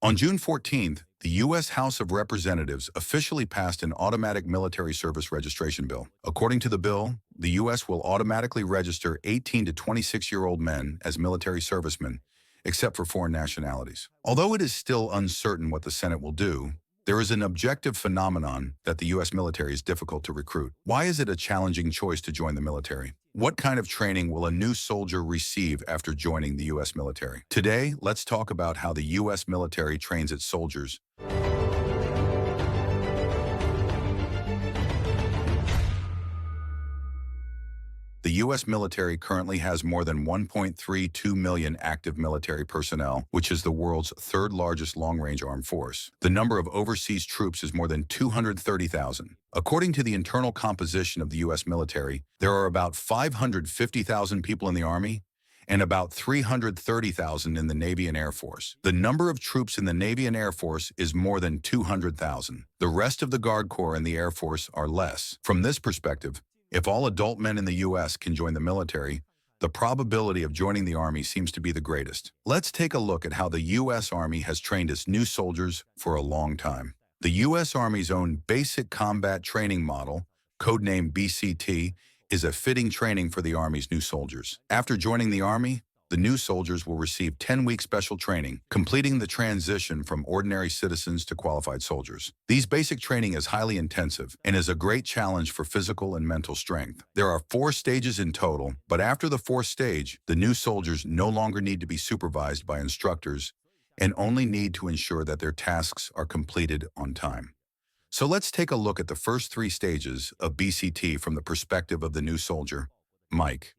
On June 14th, the U.S. House of Representatives officially passed an automatic military service registration bill. According to the bill, the U.S. will automatically register 18 to 26-year-old men as military servicemen, except for foreign nationalities. Although it is still uncertain what the Senate will do, there is an objective phenomenon that the U.S. military is difficult to recruit. Why is it a challenging choice to join the military? What kind of training will a new soldier receive after joining the U.S. military? Today, let's talk about how the U.S. military trains its soldiers. The U.S. military currently has more than 1.32 million active military personnel, which is the world's third largest long-range armed force. The number of overseas troops is more than 230,000. According to the internal composition of the U.S. military, there are about 550,000 people in the Army and about 330,000 in the Navy and Air Force. The number of troops in the Navy and Air Force is more than 200,000. The rest of the Guard Corps and the Air Force are less. From this perspective, if all adult men in the U.S. can join the military, the probability of joining the Army seems to be the greatest. Let's take a look at how the U.S. Army has trained its new soldiers for a long time. The U.S. Army's own Basic Combat Training Model, codenamed BCT, is a fitting training for the Army's new soldiers. After joining the Army, the new soldiers will receive 10-week special training, completing the transition from ordinary citizens to qualified soldiers. These basic training is highly intensive and is a great challenge for physical and mental strength. There are 4 stages in total, but after the 4th stage, the new soldiers no longer need to be supervised by instructors and only need to ensure that their tasks are completed on time. So let's take a look at the first 3 stages of BCT from the perspective of the new soldier, Mike.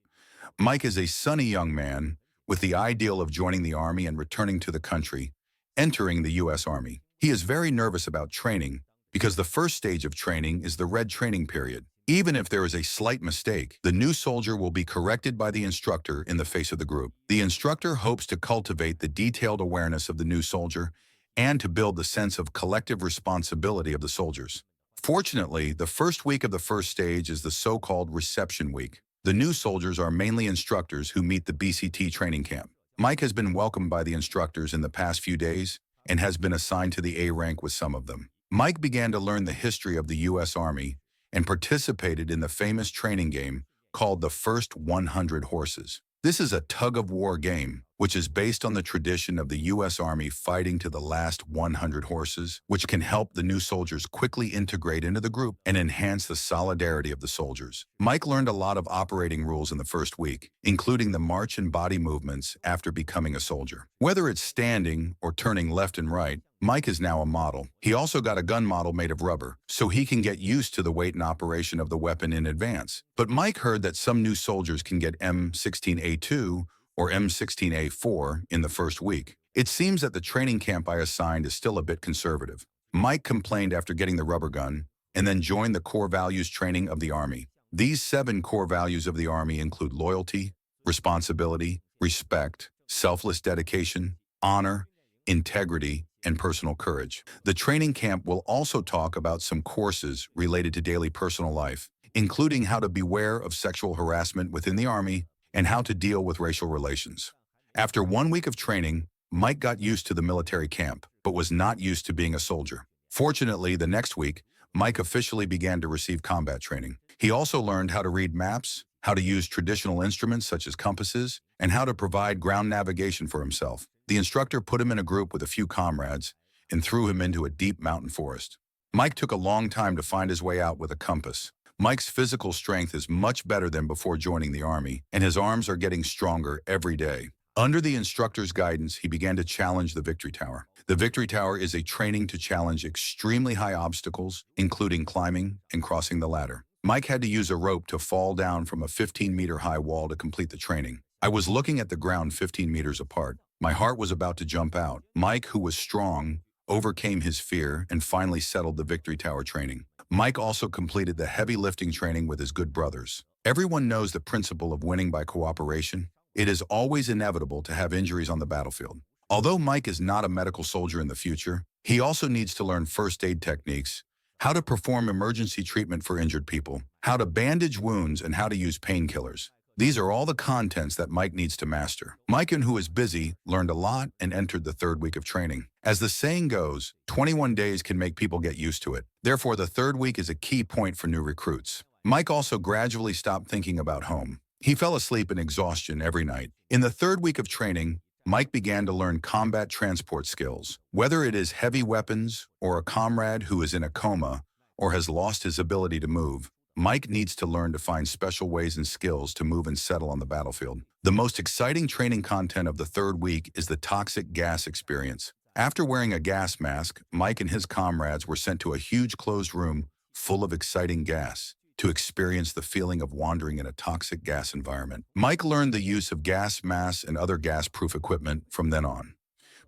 Mike is a sunny young man with the ideal of joining the Army and returning to the country, entering the U.S. Army. He is very nervous about training because the first stage of training is the red training period. Even if there is a slight mistake, the new soldier will be corrected by the instructor in the face of the group. The instructor hopes to cultivate the detailed awareness of the new soldier and to build the sense of collective responsibility of the soldiers. Fortunately, the first week of the first stage is the so-called reception week. The new soldiers are mainly instructors who meet the BCT training camp. Mike has been welcomed by the instructors in the past few days and has been assigned to the A rank with some of them. Mike began to learn the history of the U.S. Army and participated in the famous training game called the First 100 Horses. This is a tug-of-war game, which is based on the tradition of the U.S. Army fighting to the last 100 horses, which can help the new soldiers quickly integrate into the group and enhance the solidarity of the soldiers. Mike learned a lot of operating rules in the first week, including the march and body movements after becoming a soldier. Whether it's standing or turning left and right, Mike is now a model. He also got a gun model made of rubber, so he can get used to the weight and operation of the weapon in advance. But Mike heard that some new soldiers can get M16A2 or M16A4 in the first week. It seems that the training camp I assigned is still a bit conservative. Mike complained after getting the rubber gun and then joined the core values training of the Army. These 7 core values of the Army include loyalty, responsibility, respect, selfless dedication, honor, integrity, and personal courage. The training camp will also talk about some courses related to daily personal life, including how to beware of sexual harassment within the Army and how to deal with racial relations. After 1 week of training, Mike got used to the military camp, but was not used to being a soldier. Fortunately, the next week, Mike officially began to receive combat training. He also learned how to read maps, how to use traditional instruments such as compasses, and how to provide ground navigation for himself. The instructor put him in a group with a few comrades and threw him into a deep mountain forest. Mike took a long time to find his way out with a compass. Mike's physical strength is much better than before joining the Army, and his arms are getting stronger every day. Under the instructor's guidance, he began to challenge the Victory Tower. The Victory Tower is a training to challenge extremely high obstacles, including climbing and crossing the ladder. Mike had to use a rope to fall down from a 15-meter-high wall to complete the training. I was looking at the ground 15 meters apart. My heart was about to jump out. Mike, who was strong, overcame his fear and finally settled the Victory Tower training. Mike also completed the heavy lifting training with his good brothers. Everyone knows the principle of winning by cooperation. It is always inevitable to have injuries on the battlefield. Although Mike is not a medical soldier in the future, he also needs to learn first aid techniques, how to perform emergency treatment for injured people, how to bandage wounds, and how to use painkillers. These are all the contents that Mike needs to master. Mike, who is busy, learned a lot and entered the third week of training. As the saying goes, 21 days can make people get used to it. Therefore, the third week is a key point for new recruits. Mike also gradually stopped thinking about home. He fell asleep in exhaustion every night. In the third week of training, Mike began to learn combat transport skills. Whether it is heavy weapons or a comrade who is in a coma or has lost his ability to move, Mike needs to learn to find special ways and skills to move and settle on the battlefield. The most exciting training content of the third week is the toxic gas experience. After wearing a gas mask, Mike and his comrades were sent to a huge closed room full of exciting gas to experience the feeling of wandering in a toxic gas environment. Mike learned the use of gas masks and other gas-proof equipment from then on.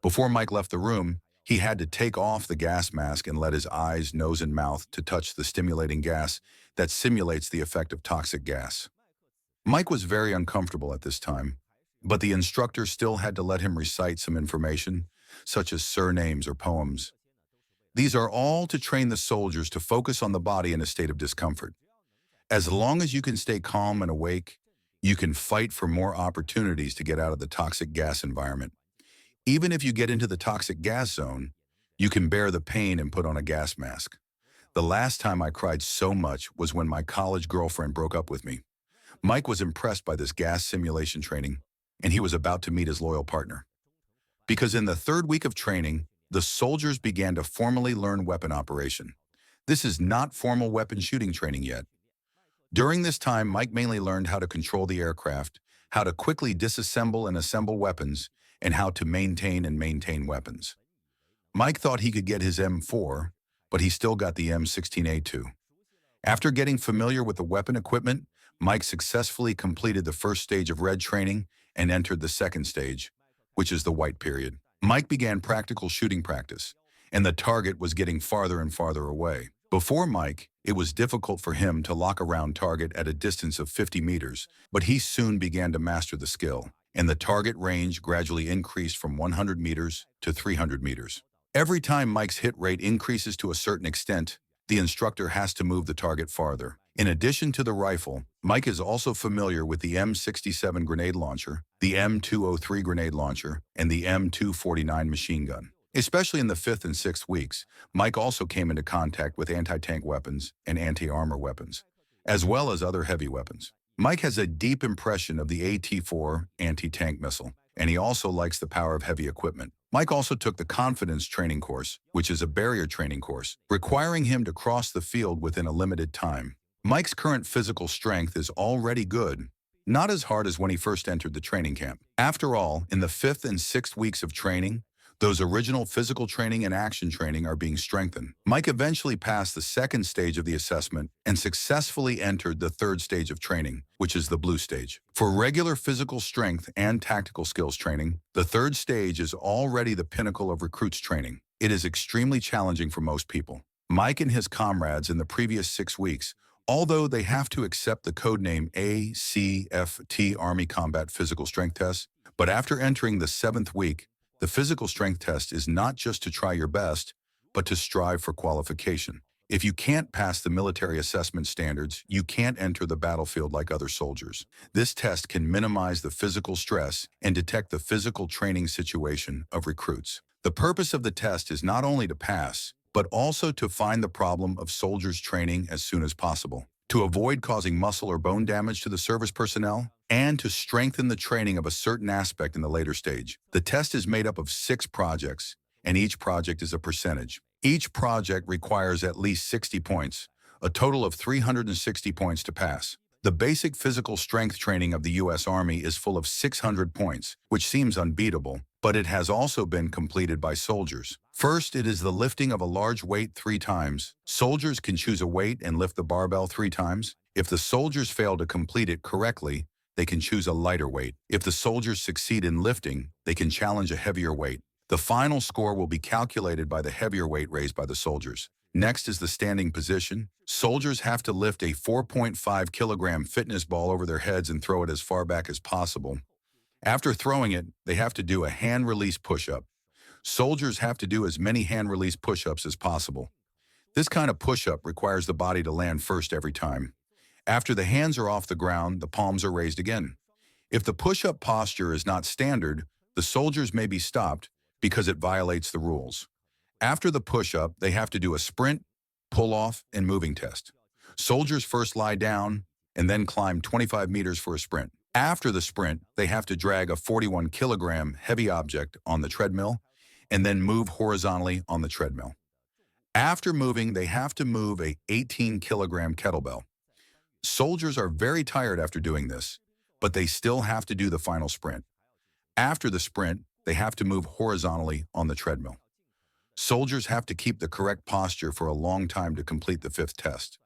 Before Mike left the room, he had to take off the gas mask and let his eyes, nose, and mouth to touch the stimulating gas that simulates the effect of toxic gas. Mike was very uncomfortable at this time, but the instructor still had to let him recite some information, such as surnames or poems. These are all to train the soldiers to focus on the body in a state of discomfort. As long as you can stay calm and awake, you can fight for more opportunities to get out of the toxic gas environment. Even if you get into the toxic gas zone, you can bear the pain and put on a gas mask. The last time I cried so much was when my college girlfriend broke up with me. Mike was impressed by this gas simulation training, and he was about to meet his loyal partner. Because in the third week of training, the soldiers began to formally learn weapon operation. This is not formal weapon shooting training yet. During this time, Mike mainly learned how to control the aircraft, how to quickly disassemble and assemble weapons, and how to maintain weapons. Mike thought he could get his M4, but he still got the M16A2. After getting familiar with the weapon equipment, Mike successfully completed the first stage of red training and entered the second stage, which is the white period. Mike began practical shooting practice, and the target was getting farther and farther away. Before Mike, it was difficult for him to lock a round target at a distance of 50 meters, but he soon began to master the skill, and the target range gradually increased from 100 meters to 300 meters. Every time Mike's hit rate increases to a certain extent, the instructor has to move the target farther. In addition to the rifle, Mike is also familiar with the M67 grenade launcher, the M203 grenade launcher, and the M249 machine gun. Especially in the 5th and 6th weeks, Mike also came into contact with anti-tank weapons and anti-armor weapons, as well as other heavy weapons. Mike has a deep impression of the AT-4 anti-tank missile, and he also likes the power of heavy equipment. Mike also took the confidence training course, which is a barrier training course, requiring him to cross the field within a limited time. Mike's current physical strength is already good, not as hard as when he first entered the training camp. After all, in the 5th and 6th weeks of training, those original physical training and action training are being strengthened. Mike eventually passed the second stage of the assessment and successfully entered the third stage of training, which is the blue stage. For regular physical strength and tactical skills training, the third stage is already the pinnacle of recruits training. It is extremely challenging for most people. Mike and his comrades in the previous 6 weeks, although they have to accept the codename ACFT Army Combat Physical Strength Test, but after entering the 7th week, the physical strength test is not just to try your best, but to strive for qualification. If you can't pass the military assessment standards, you can't enter the battlefield like other soldiers. This test can minimize the physical stress and detect the physical training situation of recruits. The purpose of the test is not only to pass, but also to find the problem of soldiers training as soon as possible, to avoid causing muscle or bone damage to the service personnel, and to strengthen the training of a certain aspect in the later stage. The test is made up of 6 projects, and each project is a percentage. Each project requires at least 60 points, a total of 360 points to pass. The basic physical strength training of the U.S. Army is full of 600 points, which seems unbeatable, but it has also been completed by soldiers. First, it is the lifting of a large weight 3 times. Soldiers can choose a weight and lift the barbell 3 times. If the soldiers fail to complete it correctly, they can choose a lighter weight. If the soldiers succeed in lifting, they can challenge a heavier weight. The final score will be calculated by the heavier weight raised by the soldiers. Next is the standing position. Soldiers have to lift a 4.5 kilogram fitness ball over their heads and throw it as far back as possible. After throwing it, they have to do a hand release push-up. Soldiers have to do as many hand release push-ups as possible. This kind of push-up requires the body to land first every time. After the hands are off the ground, the palms are raised again. If the push-up posture is not standard, the soldiers may be stopped because it violates the rules. After the push-up, they have to do a sprint, pull-off, and moving test. Soldiers first lie down and then climb 25 meters for a sprint. After the sprint, they have to drag a 41-kilogram heavy object on the treadmill and then move horizontally on the treadmill. After moving, they have to move a 18-kilogram kettlebell. Soldiers are very tired after doing this, but they still have to do the final sprint. After the sprint, they have to move horizontally on the treadmill. Soldiers have to keep the correct posture for a long time to complete the fifth test.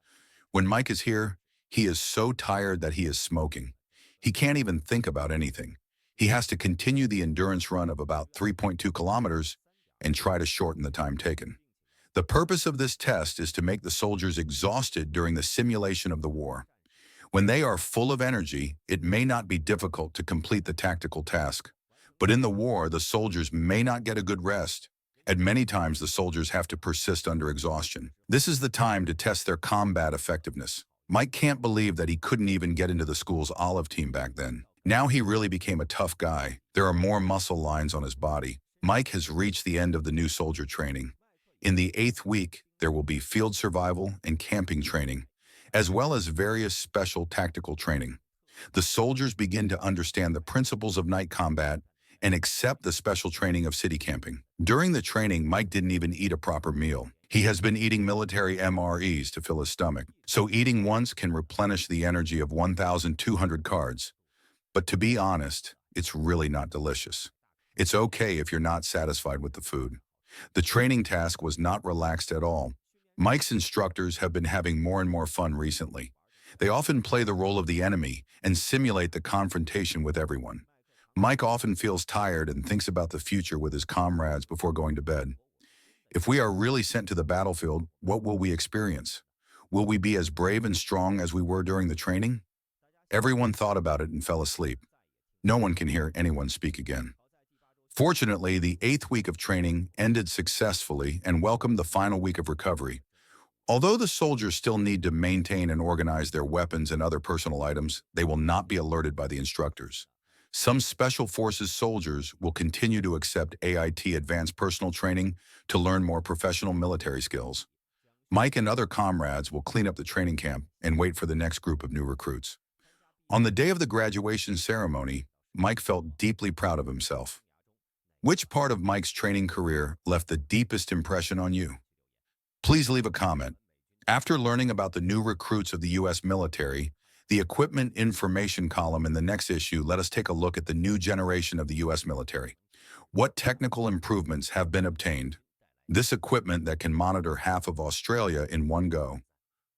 When Mike is here, he is so tired that he is smoking. He can't even think about anything. He has to continue the endurance run of about 3.2 kilometers and try to shorten the time taken. The purpose of this test is to make the soldiers exhausted during the simulation of the war. When they are full of energy, it may not be difficult to complete the tactical task. But in the war, the soldiers may not get a good rest, and many times the soldiers have to persist under exhaustion. This is the time to test their combat effectiveness. Mike can't believe that he couldn't even get into the school's olive team back then. Now he really became a tough guy. There are more muscle lines on his body. Mike has reached the end of the new soldier training. In the 8th week, there will be field survival and camping training, as well as various special tactical training. The soldiers begin to understand the principles of night combat and accept the special training of city camping. During the training, Mike didn't even eat a proper meal. He has been eating military MREs to fill his stomach, so eating once can replenish the energy of 1,200 cards. But to be honest, it's really not delicious. It's okay if you're not satisfied with the food. The training task was not relaxed at all. Mike's instructors have been having more and more fun recently. They often play the role of the enemy and simulate the confrontation with everyone. Mike often feels tired and thinks about the future with his comrades before going to bed. If we are really sent to the battlefield, what will we experience? Will we be as brave and strong as we were during the training? Everyone thought about it and fell asleep. No one can hear anyone speak again. Fortunately, the 8th week of training ended successfully and welcomed the final week of recovery. Although the soldiers still need to maintain and organize their weapons and other personal items, they will not be alerted by the instructors. Some Special Forces soldiers will continue to accept AIT Advanced Personal Training to learn more professional military skills. Mike and other comrades will clean up the training camp and wait for the next group of new recruits. On the day of the graduation ceremony, Mike felt deeply proud of himself. Which part of Mike's training career left the deepest impression on you? Please leave a comment. After learning about the new recruits of the U.S. military, the equipment information column in the next issue, let us take a look at the new generation of the U.S. military. What technical improvements have been obtained? This equipment that can monitor half of Australia in one go.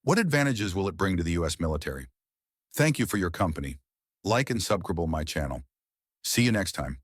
What advantages will it bring to the U.S. military? Thank you for your company. Like and subscribe my channel. See you next time.